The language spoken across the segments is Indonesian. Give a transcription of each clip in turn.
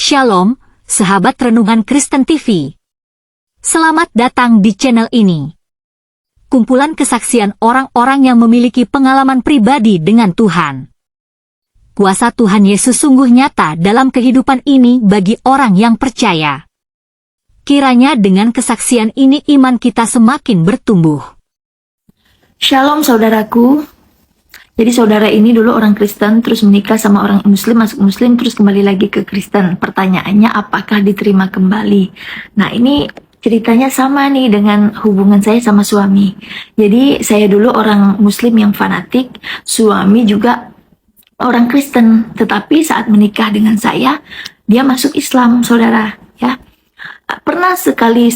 Shalom, sahabat Renungan Kristen TV. Selamat datang di channel ini. Kumpulan kesaksian orang-orang yang memiliki pengalaman pribadi dengan Tuhan. Kuasa Tuhan Yesus sungguh nyata dalam kehidupan ini bagi orang yang percaya. Kiranya dengan kesaksian ini iman kita semakin bertumbuh. Shalom saudaraku. Jadi saudara ini dulu orang Kristen, terus menikah sama orang Muslim, masuk Muslim, terus kembali lagi ke Kristen. Pertanyaannya apakah diterima kembali? Nah ini ceritanya sama nih dengan hubungan saya sama suami. Jadi saya dulu orang Muslim yang fanatik, suami juga orang Kristen. Tetapi saat menikah dengan saya, dia masuk Islam saudara. Ya, pernah sekali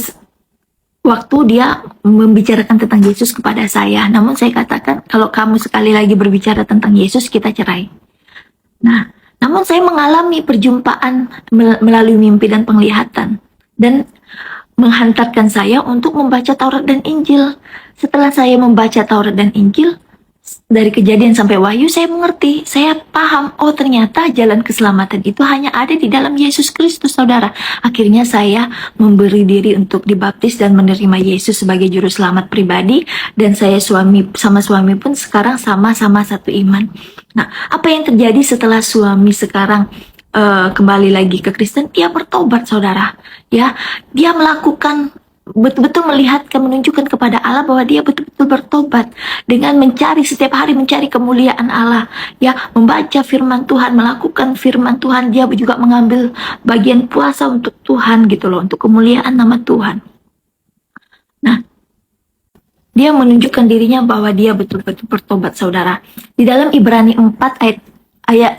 waktu dia membicarakan tentang Yesus kepada saya, namun saya katakan, kalau kamu sekali lagi berbicara tentang Yesus, kita cerai. Nah, namun saya mengalami perjumpaan melalui mimpi dan penglihatan, dan menghantarkan saya untuk membaca Taurat dan Injil. Setelah saya membaca Taurat dan Injil, dari Kejadian sampai Wahyu, saya mengerti, saya paham, oh ternyata jalan keselamatan itu hanya ada di dalam Yesus Kristus, saudara. Akhirnya saya memberi diri untuk dibaptis dan menerima Yesus sebagai juru selamat pribadi, dan saya sama suami pun sekarang sama-sama satu iman. Nah, apa yang terjadi setelah suami sekarang kembali lagi ke Kristen? Dia bertobat, saudara. Ya, dia melakukan betul-betul menunjukkan kepada Allah bahwa dia betul-betul bertobat dengan setiap hari mencari kemuliaan Allah, ya, membaca firman Tuhan, melakukan firman Tuhan. Dia juga mengambil bagian puasa untuk Tuhan gitu loh, untuk kemuliaan nama Tuhan. Nah, dia menunjukkan dirinya bahwa dia betul-betul bertobat, saudara. Di dalam Ibrani 4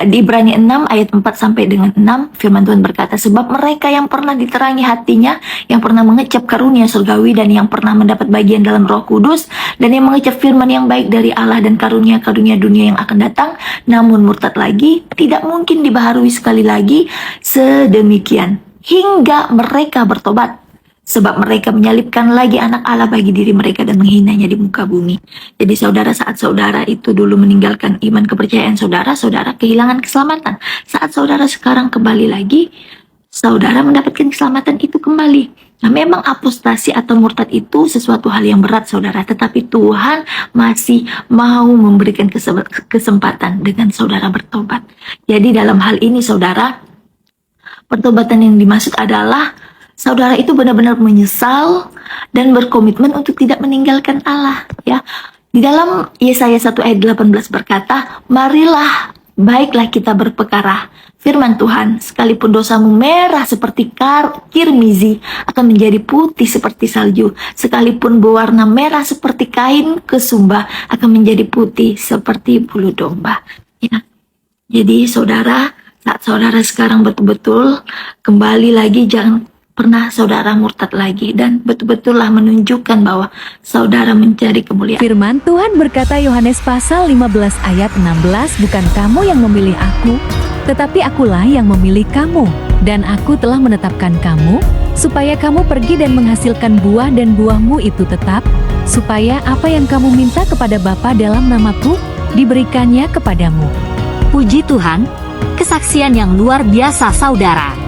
di Ibrani 6 ayat 4 sampai dengan 6, firman Tuhan berkata, sebab mereka yang pernah diterangi hatinya, yang pernah mengecap karunia surgawi, dan yang pernah mendapat bagian dalam Roh Kudus, dan yang mengecap firman yang baik dari Allah dan karunia-karunia dunia yang akan datang, namun murtad lagi, tidak mungkin dibaharui sekali lagi sedemikian hingga mereka bertobat. Sebab mereka menyalibkan lagi anak Allah bagi diri mereka dan menghinanya di muka bumi. Jadi saudara, saat saudara itu dulu meninggalkan iman kepercayaan saudara, saudara kehilangan keselamatan. Saat saudara sekarang kembali lagi, saudara mendapatkan keselamatan itu kembali. Nah, memang apostasi atau murtad itu sesuatu hal yang berat, saudara. Tetapi Tuhan masih mau memberikan kesempatan dengan saudara bertobat. Jadi dalam hal ini, saudara, pertobatan yang dimaksud adalah saudara itu benar-benar menyesal dan berkomitmen untuk tidak meninggalkan Allah, ya. Di dalam Yesaya 1 ayat 18 berkata, marilah, baiklah kita berpekara. Firman Tuhan, sekalipun dosamu merah seperti kirmizi, akan menjadi putih seperti salju. Sekalipun berwarna merah seperti kain kesumba, akan menjadi putih seperti bulu domba. Ya. Jadi saudara, saat saudara sekarang betul-betul kembali lagi, jangan pernah saudara murtad lagi, dan betul-betullah menunjukkan bahwa saudara mencari kemuliaan. Firman Tuhan berkata, Yohanes pasal 15 ayat 16, bukan kamu yang memilih aku, tetapi akulah yang memilih kamu, dan aku telah menetapkan kamu, supaya kamu pergi dan menghasilkan buah, dan buahmu itu tetap, supaya apa yang kamu minta kepada Bapa dalam namaku, diberikannya kepadamu. Puji Tuhan, kesaksian yang luar biasa, saudara.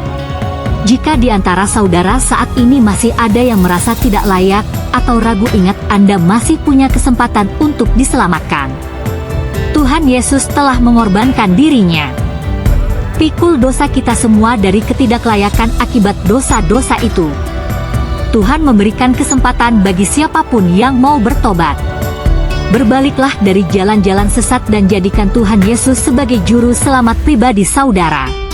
Jika di antara saudara saat ini masih ada yang merasa tidak layak atau ragu, ingat, Anda masih punya kesempatan untuk diselamatkan. Tuhan Yesus telah mengorbankan dirinya. Pikul dosa kita semua dari ketidaklayakan akibat dosa-dosa itu. Tuhan memberikan kesempatan bagi siapapun yang mau bertobat. Berbaliklah dari jalan-jalan sesat dan jadikan Tuhan Yesus sebagai juru selamat pribadi saudara.